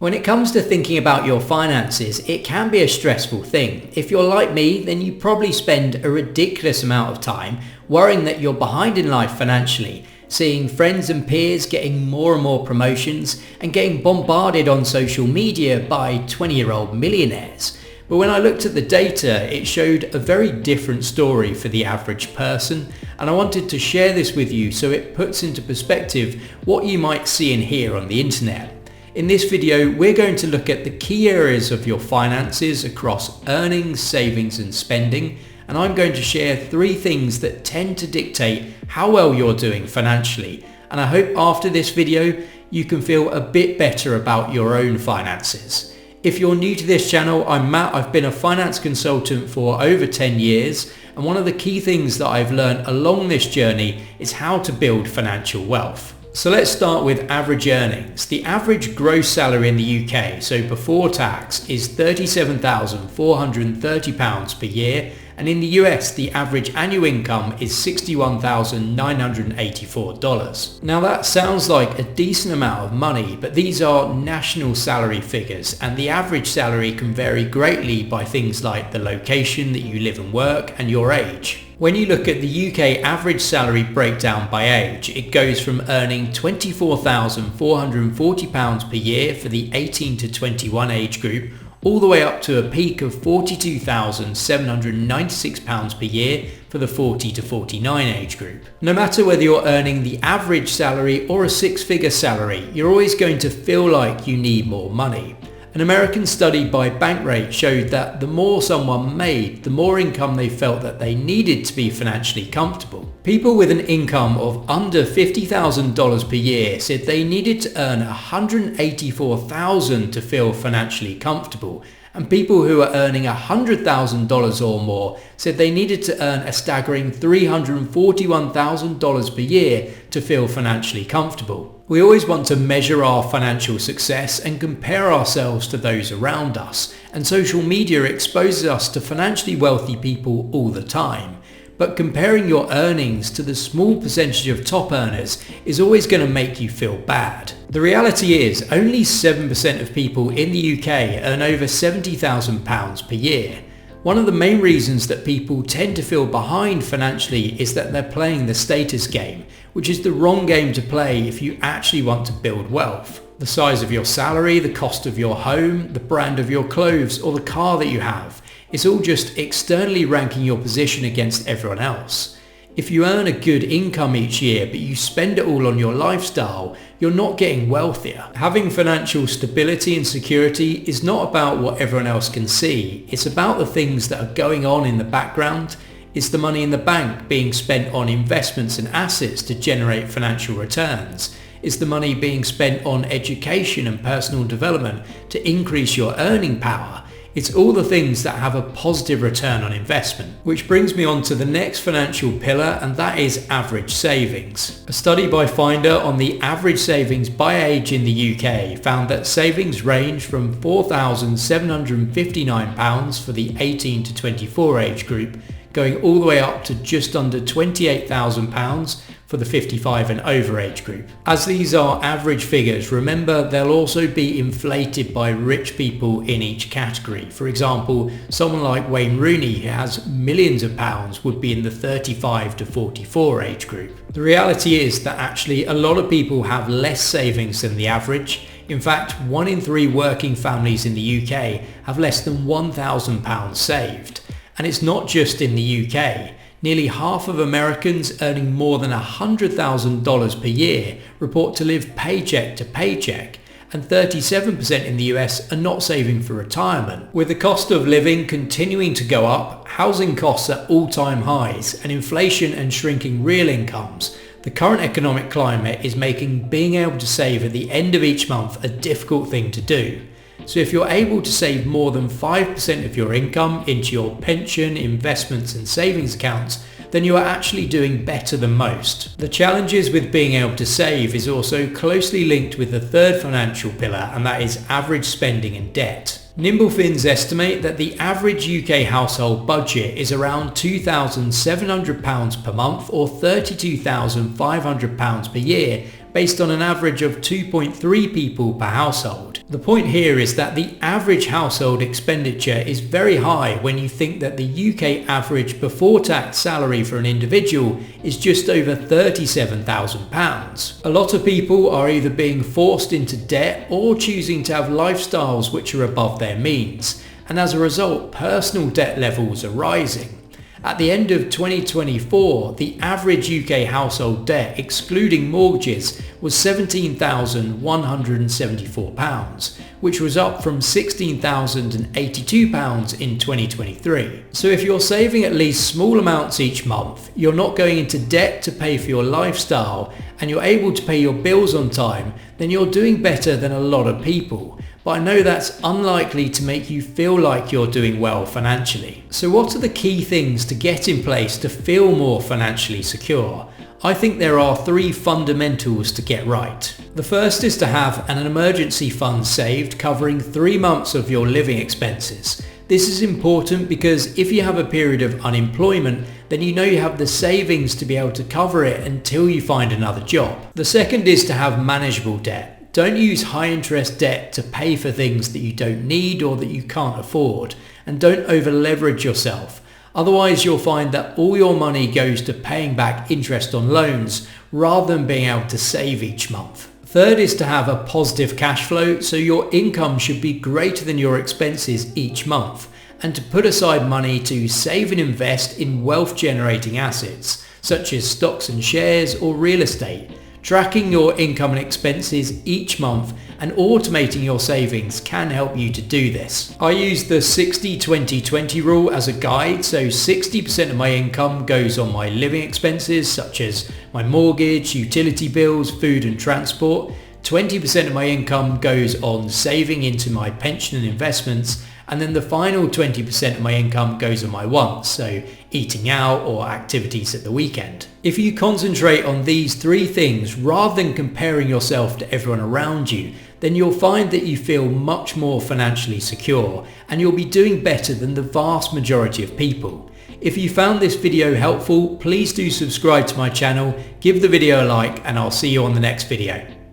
When it comes to thinking about your finances, it can be a stressful thing. If you're like me, then you probably spend a ridiculous amount of time worrying that you're behind in life financially, seeing friends and peers getting more and more promotions and getting bombarded on social media by 20-year-old millionaires. But when I looked at the data, it showed a very different story for the average person, and I wanted to share this with you so it puts into perspective what you might see and hear on the internet. In this video, we're going to look at the key areas of your finances across earnings, savings and spending, and I'm going to share 3 things that tend to dictate how well you're doing financially. And I hope after this video, you can feel a bit better about your own finances. If you're new to this channel, I'm Matt. I've been a finance consultant for over 10 years, and one of the key things that I've learned along this journey is how to build financial wealth. So let's start with average earnings. The average gross salary in the UK, so before tax, is £37,430 per year, and in the US the average annual income is $61,984. Now that sounds like a decent amount of money, but these are national salary figures, and the average salary can vary greatly by things like the location that you live and work and your age. When you look at the UK average salary breakdown by age, it goes from earning £24,440 per year for the 18 to 21 age group, all the way up to a peak of £42,796 per year for the 40 to 49 age group. No matter whether you're earning the average salary or a 6-figure salary, you're always going to feel like you need more money. An American study by Bankrate showed that the more someone made, the more income they felt that they needed to be financially comfortable. People with an income of under $50,000 per year said they needed to earn $184,000 to feel financially comfortable, and people who are earning $100,000 or more said they needed to earn a staggering $341,000 per year to feel financially comfortable. We always want to measure our financial success and compare ourselves to those around us, and social media exposes us to financially wealthy people all the time. But comparing your earnings to the small percentage of top earners is always going to make you feel bad. The reality is only 7% of people in the UK earn over £70,000 per year. One of the main reasons that people tend to feel behind financially is that they're playing the status game, which is the wrong game to play if you actually want to build wealth. The size of your salary, the cost of your home, the brand of your clothes or the car that you have, it's all just externally ranking your position against everyone else. If you earn a good income each year but you spend it all on your lifestyle, you're not getting wealthier. Having financial stability and security is not about what everyone else can see. It's about the things that are going on in the background. It's the money in the bank being spent on investments and assets to generate financial returns. It's the money being spent on education and personal development to increase your earning power. It's all the things that have a positive return on investment. Which brings me on to the next financial pillar, and that is average savings. A study by Finder on the average savings by age in the UK found that savings range from £4,759 for the 18 to 24 age group, going all the way up to just under £28,000 for the 55 and over age group. As these are average figures, remember they'll also be inflated by rich people in each category. For example, someone like Wayne Rooney, who has millions of pounds, would be in the 35 to 44 age group. The reality is that actually a lot of people have less savings than the average. In fact, 1 in 3 working families in the UK have less than £1,000 saved. And it's not just in the UK. Nearly half of Americans earning more than $100,000 per year report to live paycheck to paycheck, and 37% in the US are not saving for retirement. With the cost of living continuing to go up, housing costs at all-time highs, and inflation and shrinking real incomes, the current economic climate is making being able to save at the end of each month a difficult thing to do. So if you're able to save more than 5% of your income into your pension, investments and savings accounts, then you are actually doing better than most. The challenges with being able to save is also closely linked with the third financial pillar, and that is average spending and debt. Nimblefins estimate that the average UK household budget is around £2,700 per month or £32,500 per year based on an average of 2.3 people per household. The point here is that the average household expenditure is very high when you think that the UK average before tax salary for an individual is just over £37,000. A lot of people are either being forced into debt or choosing to have lifestyles which are above their means, and as a result, personal debt levels are rising. At the end of 2024, the average UK household debt, excluding mortgages, was £17,174, which was up from £16,082 in 2023. So if you're saving at least small amounts each month, you're not going into debt to pay for your lifestyle, and you're able to pay your bills on time, then you're doing better than a lot of people. But I know that's unlikely to make you feel like you're doing well financially. So what are the key things to get in place to feel more financially secure? I think there are 3 fundamentals to get right. The first is to have an emergency fund saved covering 3 months of your living expenses. This is important because if you have a period of unemployment, then you know you have the savings to be able to cover it until you find another job. The second is to have manageable debt. Don't use high interest debt to pay for things that you don't need or that you can't afford, and don't over leverage yourself. Otherwise you'll find that all your money goes to paying back interest on loans rather than being able to save each month. Third is to have a positive cash flow, so your income should be greater than your expenses each month, and to put aside money to save and invest in wealth generating assets such as stocks and shares or real estate. Tracking your income and expenses each month and automating your savings can help you to do this. I use the 60-20-20 rule as a guide, so 60% of my income goes on my living expenses such as my mortgage, utility bills, food and transport. 20% of my income goes on saving into my pension and investments, and then the final 20% of my income goes on my wants, so eating out or activities at the weekend. If you concentrate on these 3 things rather than comparing yourself to everyone around you, then you'll find that you feel much more financially secure and you'll be doing better than the vast majority of people. If you found this video helpful, please do subscribe to my channel, give the video a like, and I'll see you on the next video.